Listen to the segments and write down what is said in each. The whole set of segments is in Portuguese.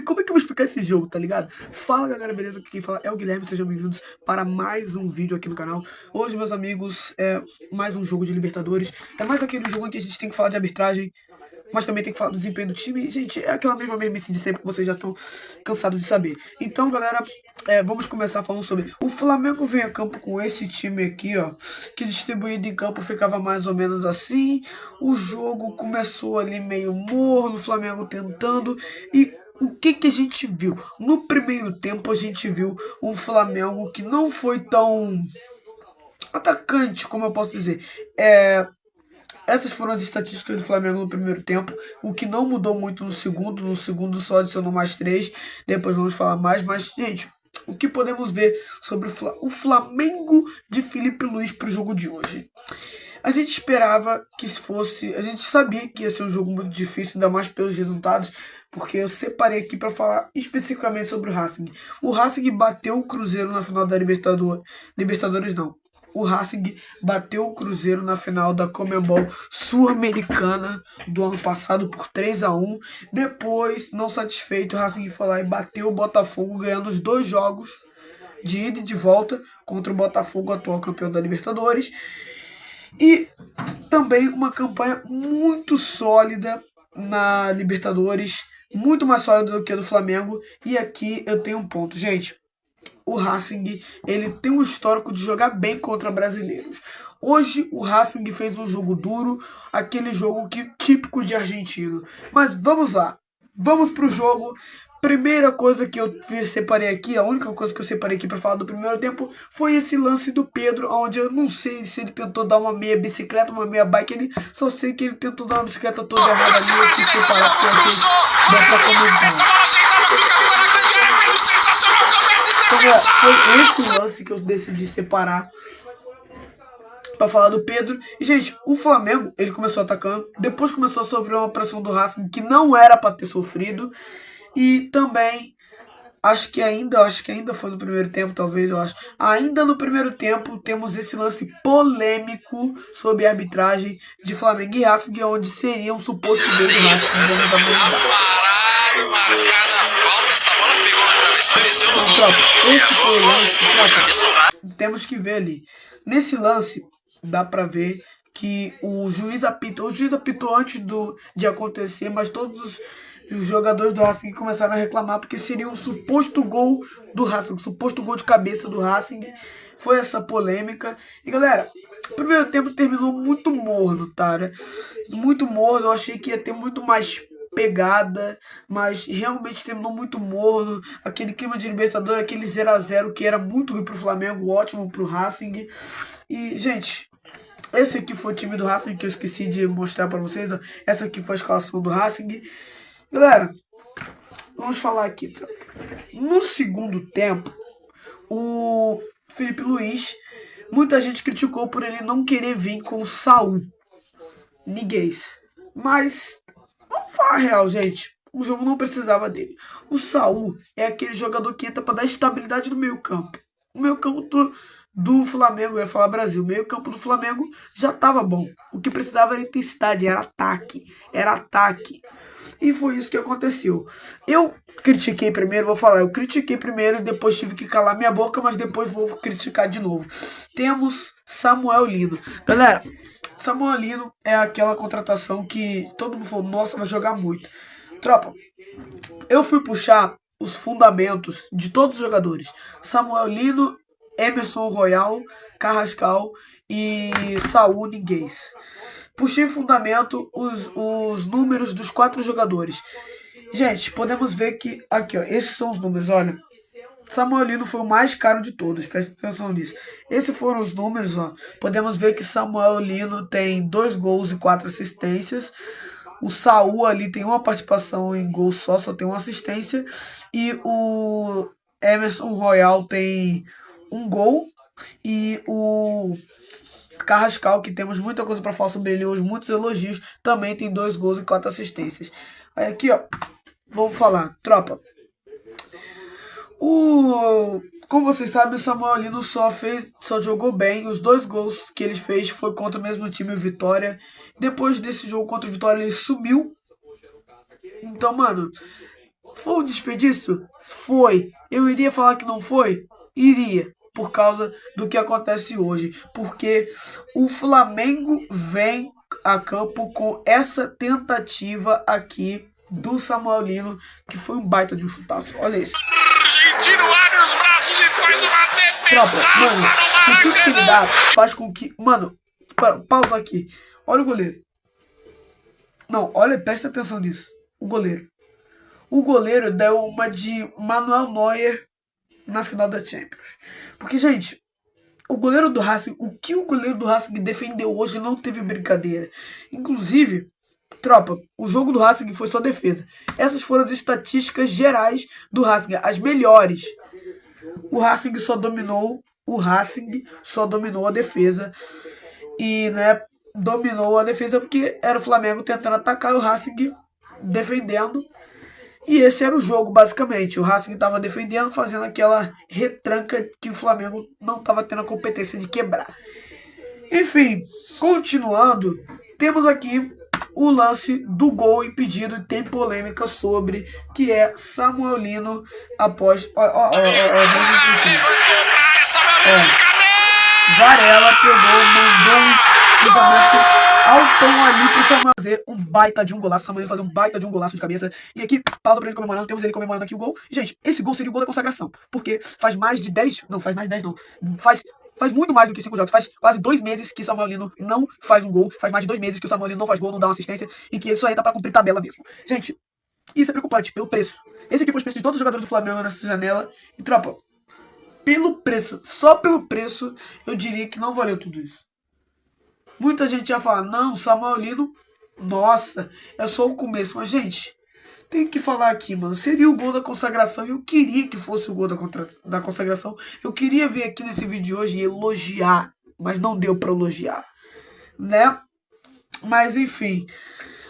Como é que eu vou explicar esse jogo, tá ligado? Fala galera, beleza? Aqui quem fala é o Guilherme, sejam bem-vindos para mais um vídeo aqui no canal. Hoje, meus amigos, é mais um jogo de Libertadores. É mais aquele jogo em que a gente tem que falar de arbitragem, mas também tem que falar do desempenho do time. Gente, é aquela mesma mesmice de sempre que vocês já estão cansados de saber. Então, galera, vamos começar falando sobre... O Flamengo vem a campo com esse time aqui, ó, que distribuído em campo ficava mais ou menos assim. O jogo começou ali meio morno, o Flamengo tentando e... O que a gente viu? No primeiro tempo a gente viu um Flamengo que não foi tão atacante, como eu posso dizer. Essas foram as estatísticas do Flamengo no primeiro tempo, o que não mudou muito no segundo. No segundo só adicionou mais 3, depois vamos falar mais. Mas, gente, o que podemos ver sobre o Flamengo de Felipe Luiz para o jogo de hoje? A gente esperava que fosse... A gente sabia que ia ser um jogo muito difícil, ainda mais pelos resultados, porque eu separei aqui para falar especificamente sobre o Racing. O Racing bateu o Cruzeiro na final da Libertadores. Libertadores não. O Racing bateu o Cruzeiro na final da Conmebol Sul-Americana do ano passado por 3-1. Depois, não satisfeito, o Racing foi lá e bateu o Botafogo, ganhando os 2 jogos de ida e de volta contra o Botafogo, atual campeão da Libertadores. E também uma campanha muito sólida na Libertadores, muito mais sólida do que a do Flamengo. E aqui eu tenho um ponto, gente. O Racing, ele tem um histórico de jogar bem contra brasileiros. Hoje o Racing fez um jogo duro, aquele jogo típico de argentino. Mas vamos lá, vamos pro jogo. Primeira coisa que eu separei aqui, a única coisa que eu separei aqui para falar do primeiro tempo, foi esse lance do Pedro, onde eu não sei se ele tentou dar uma meia bicicleta, uma meia bike, ele só sei que ele tentou dar uma bicicleta toda errada ali, eu quis separar porque eu achei dá pra comentar. Então, foi esse lance que eu decidi separar para falar do Pedro. E, gente, o Flamengo, ele começou atacando, depois começou a sofrer uma pressão do Racing que não era para ter sofrido. E também, acho que ainda foi no primeiro tempo, talvez, eu acho. Ainda no primeiro tempo, temos esse lance polêmico sobre a arbitragem de Flamengo e Racing, onde seria um suposto gol do Racing. Esse foi o lance, temos que ver ali. Nesse lance, dá pra ver que o juiz apitou antes de acontecer, mas todos os jogadores do Racing começaram a reclamar porque seria um suposto gol do Racing, um suposto gol de cabeça do Racing. Foi essa polêmica. E galera, o primeiro tempo terminou muito morno, tá? Muito morno, eu achei que ia ter muito mais pegada, mas realmente terminou muito morno. Aquele clima de Libertadores, aquele 0-0 que era muito ruim pro Flamengo, ótimo pro Racing. E, gente, esse aqui foi o time do Racing que eu esqueci de mostrar pra vocês, ó. Essa aqui foi a escalação do Racing. Galera, vamos falar aqui. No segundo tempo, o Felipe Luiz, muita gente criticou por ele não querer vir com o Saul Niguez. Mas, vamos falar a real, gente. O jogo não precisava dele. O Saul é aquele jogador que entra para dar estabilidade no meio campo. O meio campo do Flamengo, eu ia falar Brasil, o meio campo do Flamengo já estava bom. O que precisava era intensidade, era ataque. Era ataque. E foi isso que aconteceu. Eu critiquei primeiro, vou falar, eu critiquei primeiro e depois tive que calar minha boca, mas depois vou criticar de novo. Temos Samuel Lino. Galera, Samuel Lino é aquela contratação que todo mundo falou, nossa, vai jogar muito. Tropa, eu fui puxar os fundamentos de todos os jogadores. Samuel Lino, Emerson Royal, Carrascal e Saúl Ñíguez. Puxei fundamento os números dos 4 jogadores. Gente, podemos ver que aqui, ó, esses são os números, olha. Samuel Lino foi o mais caro de todos, presta atenção nisso. Esses foram os números, ó. Podemos ver que Samuel Lino tem 2 gols e 4 assistências. O Saúl ali tem uma participação em gol só tem uma assistência. E o Emerson Royal tem 1 gol. E o Carrascal, que temos muita coisa para falar sobre ele hoje, muitos elogios, também tem 2 gols e 4 assistências. Aí aqui, ó, vamos falar, tropa. Como vocês sabem, o Samuel Lino só jogou bem. Os 2 gols que ele fez foi contra o mesmo time, o Vitória. Depois desse jogo contra o Vitória, ele sumiu. Então, mano, foi um desperdício? Foi. Eu iria falar que não foi? Iria. Por causa do que acontece hoje. Porque o Flamengo vem a campo com essa tentativa aqui do Samuelino, que foi um baita de um chutaço. Olha isso. Argentino abre os braços e faz uma Tropa, mano, o chute que ele dá faz com que... Mano, pausa aqui. Olha o goleiro. Não, olha, presta atenção nisso. O goleiro. O goleiro deu uma de Manuel Neuer na final da Champions. Porque, gente, o goleiro do Racing, o que o goleiro do Racing defendeu hoje não teve brincadeira. Inclusive, tropa, o jogo do Racing foi só defesa. Essas foram as estatísticas gerais do Racing, as melhores. O Racing só dominou a defesa. E, né, dominou a defesa porque era o Flamengo tentando atacar e o Racing defendendo. E esse era o jogo, basicamente. O Racing estava defendendo, fazendo aquela retranca que o Flamengo não estava tendo a competência de quebrar. Enfim, continuando, temos aqui o lance do gol impedido e tem polêmica sobre, que é Samuelino após... Varela pegou, mandou um cruzamento altão ali pro Samuel fazer um baita de um golaço. Samuel fazer um baita de um golaço de cabeça. E aqui, pausa pra ele comemorando. Temos ele comemorando aqui o gol. E, gente, esse gol seria o gol da consagração. Porque faz mais de 10... Não, faz mais de 10 não. Faz muito mais do que 5 jogos. Faz quase 2 meses que Samuelino não faz um gol. Faz mais de 2 meses que o Samuelino não faz gol, não dá uma assistência. E que isso aí tá pra cumprir tabela mesmo. Gente, isso é preocupante pelo preço. Esse aqui foi o preço de todos os jogadores do Flamengo nessa janela. E, tropa, pelo preço, só pelo preço, eu diria que não valeu tudo isso. Muita gente ia falar, não, Samuelino, nossa, é só o começo. Mas, gente, tem que falar aqui, mano, seria o gol da consagração. Eu queria que fosse o gol da consagração. Eu queria vir aqui nesse vídeo de hoje e elogiar, mas não deu pra elogiar, né? Mas, enfim.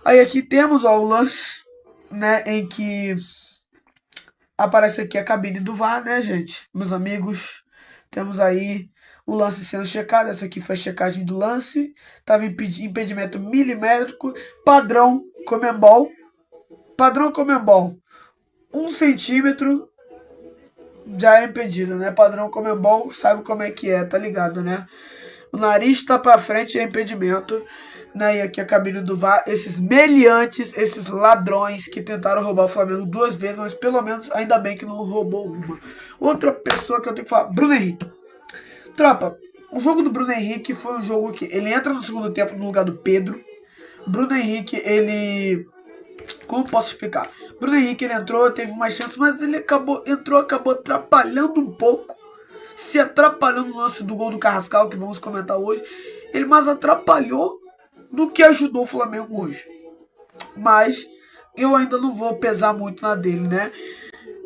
Aí aqui temos, ó, o lance, né, em que... aparece aqui a cabine do VAR, né, gente? Meus amigos, temos aí o lance sendo checado. Essa aqui foi a checagem do lance. Tava impedimento milimétrico. Padrão Conmebol. Padrão Conmebol. 1 centímetro já é impedido, né? Padrão Conmebol, sabe como é que é, tá ligado, né? O nariz tá pra frente, é impedimento. Né? E aqui a cabine do VAR, esses meliantes, esses ladrões que tentaram roubar o Flamengo 2 vezes, mas pelo menos ainda bem que não roubou uma. Outra pessoa que eu tenho que falar, Bruno Henrique. Tropa, o jogo do Bruno Henrique foi um jogo que ele entra no segundo tempo no lugar do Pedro. Bruno Henrique, ele... Como posso explicar? Bruno Henrique, ele entrou, teve uma chance, mas ele acabou atrapalhando um pouco. Se atrapalhando no lance do gol do Carrascal, que vamos comentar hoje. Ele mais atrapalhou do que ajudou o Flamengo hoje. Mas eu ainda não vou pesar muito na dele, né?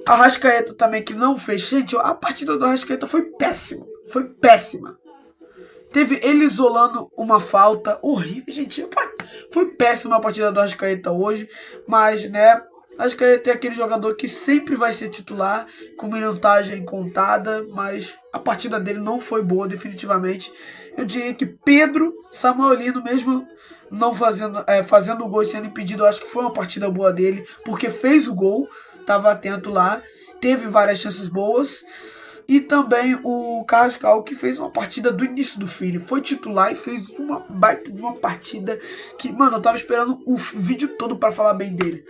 A Arrascaeta também, que não fez. Gente, a partida do Arrascaeta foi péssima. Foi péssima. Teve ele isolando uma falta horrível, gente. Foi péssima a partida do Arrascaeta hoje. Mas, né, Arrascaeta é aquele jogador que sempre vai ser titular, com minutagem contada. Mas a partida dele não foi boa, definitivamente. Eu diria que Pedro, Samuelino, mesmo não fazendo o gol e sendo impedido, eu acho que foi uma partida boa dele, porque fez o gol, estava atento lá, teve várias chances boas. E também o Carrascal, que fez uma partida do início do fim. Ele foi titular e fez uma baita de uma partida que, mano, eu tava esperando o vídeo todo para falar bem dele.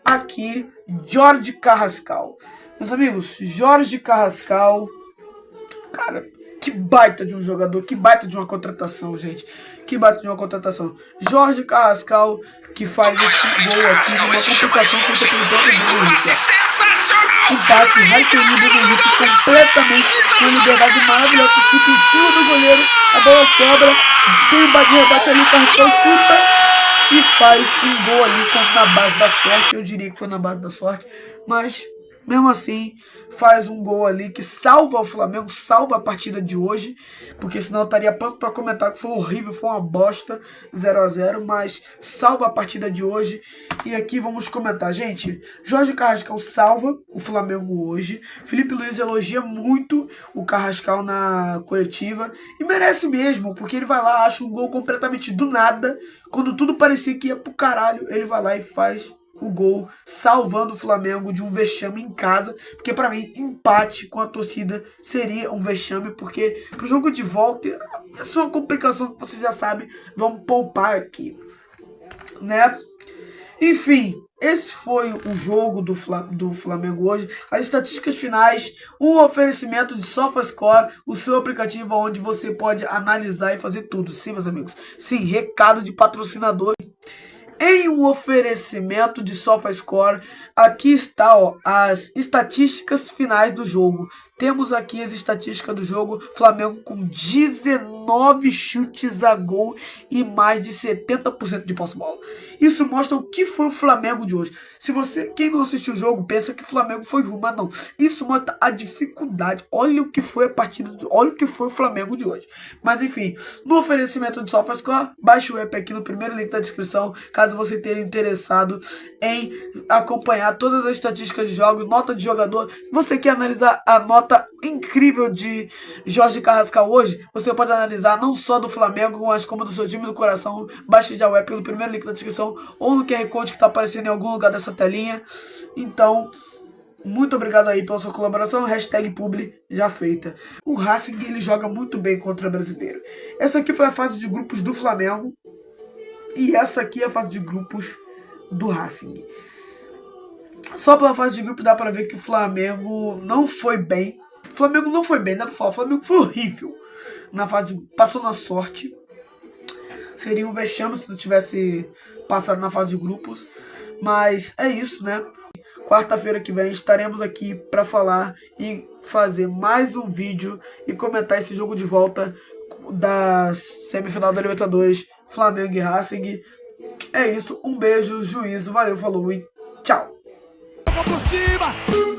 Aqui, Jorge Carrascal. Meus amigos, Jorge Carrascal, cara, que baita de um jogador, que baita de uma contratação, gente. Que baita de uma contratação. Jorge Carrascal, que faz esse gol aqui, uma complicação feita pelo próprio Bruno Henrique. Um passe raio-x do Bruno Henrique completamente com liberdade maravilhosa, que fica em cima do goleiro, a bola sobra, tem um bate-rebate ali, o Carrascal chuta e faz um gol ali na base da sorte. Eu diria que foi na base da sorte, mas... mesmo assim, faz um gol ali que salva o Flamengo, salva a partida de hoje, porque senão eu estaria pronto para comentar que foi horrível, foi uma bosta, 0 a 0, mas salva a partida de hoje. E aqui vamos comentar, gente. Jorge Carrascal salva o Flamengo hoje. Felipe Luiz elogia muito o Carrascal na coletiva, e merece mesmo, porque ele vai lá, acha um gol completamente do nada, quando tudo parecia que ia pro caralho, ele vai lá e faz o gol, salvando o Flamengo de um vexame em casa, porque para mim empate com a torcida seria um vexame, porque pro jogo de volta é uma complicação que você já sabe, vamos poupar aqui, né? Enfim, esse foi o jogo do Flamengo hoje. As estatísticas finais, um oferecimento de SofaScore, o seu aplicativo onde você pode analisar e fazer tudo. Sim, meus amigos. Sim, recado de patrocinador. Em um oferecimento de SofaScore, aqui está, ó, as estatísticas finais do jogo. Temos aqui as estatísticas do jogo. Flamengo com 19 chutes a gol e mais de 70% de posse-bola. Isso mostra o que foi o Flamengo de hoje. Se você, quem não assistiu o jogo, pensa que o Flamengo foi ruim, mas não. Isso mostra a dificuldade. Olha o que foi a partida, olha o que foi o Flamengo de hoje. Mas enfim, no oferecimento de SofaScore, baixe o app aqui no primeiro link da descrição, caso você tenha interessado em acompanhar todas as estatísticas de jogos, nota de jogador. Você quer analisar a nota incrível de Jorge Carrascal hoje? Você pode analisar não só do Flamengo, mas como do seu time do coração. Baixe já o app pelo primeiro link da descrição ou no QR Code que está aparecendo em algum lugar dessa telinha. Então, muito obrigado aí pela sua colaboração. Hashtag publi já feita. O Racing, ele joga muito bem contra o Brasileiro. Essa aqui foi a fase de grupos do Flamengo e essa aqui é a fase de grupos do Racing. Só pela fase de grupo dá pra ver que o Flamengo não foi bem. O Flamengo não foi bem, dá pra falar. O Flamengo foi horrível na fase de... Passou na sorte. Seria um vexame se não tivesse passado na fase de grupos. Mas é isso, né? Quarta-feira que vem estaremos aqui pra falar e fazer mais um vídeo e comentar esse jogo de volta da semifinal da Libertadores, Flamengo e Racing. É isso, um beijo, juízo, valeu, falou e tchau! Por cima!